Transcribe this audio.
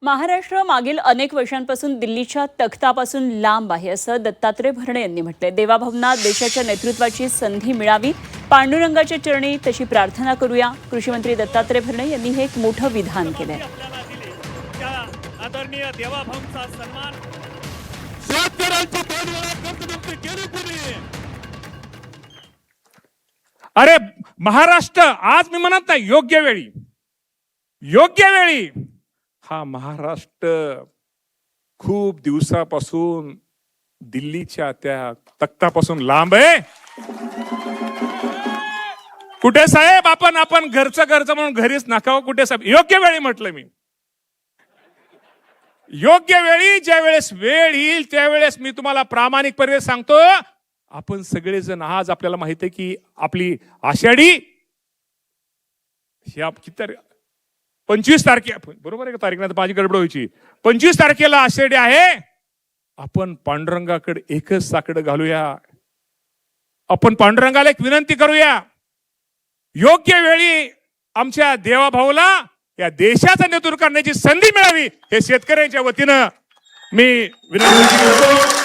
महाराष्ट्र मागील अनेक वर्षांपासून दिल्लीच्या तख्तापासून लांब आहे असं दत्तात्रय भरणे यांनी म्हटलंय। देवाभावना देशाच्या नेतृत्वाची संधी मिळावी, पांडुरंगाच्या चरणी तशी प्रार्थना करूया। कृषी मंत्री दत्तात्रय भरणे यांनी हे एक मोठं विधान केलंय। आदरणीय देवाभावचा सन्मान अरे महाराष्ट्र आज मी म्हणत नाही, योग्य वेळी हा महाराष्ट्र खूप दिवसापासून दिल्लीच्या त्या तख्तापासून लांब आहे। कुठे साहेब आपण घरचं म्हणून घरीच नाकावं। कुठे साहेब योग्य वेळी म्हटलं मी, योग्य वेळी ज्या वेळेस वेळ येईल त्यावेळेस मी तुम्हाला प्रामाणिकपणे सांगतो, आपण सगळेजण आज आपल्याला माहिती आहे की आपली आषाढी ह्या किती 25 तारखे बरोबर आहे का? तारीख नाही माझी गडबड व्हायची। 25 तारखेला आषाढी आहे। आपण पांडुरंगाकडे एकच साकडं घालूया, आपण पांडुरंगाला एक विनंती करूया, योग्य वेळी आमच्या देवाभाऊला या देशाचं नेतृत्व करण्याची संधी मिळावी, हे शेतकऱ्यांच्या वतीनं मी विनंती करतो।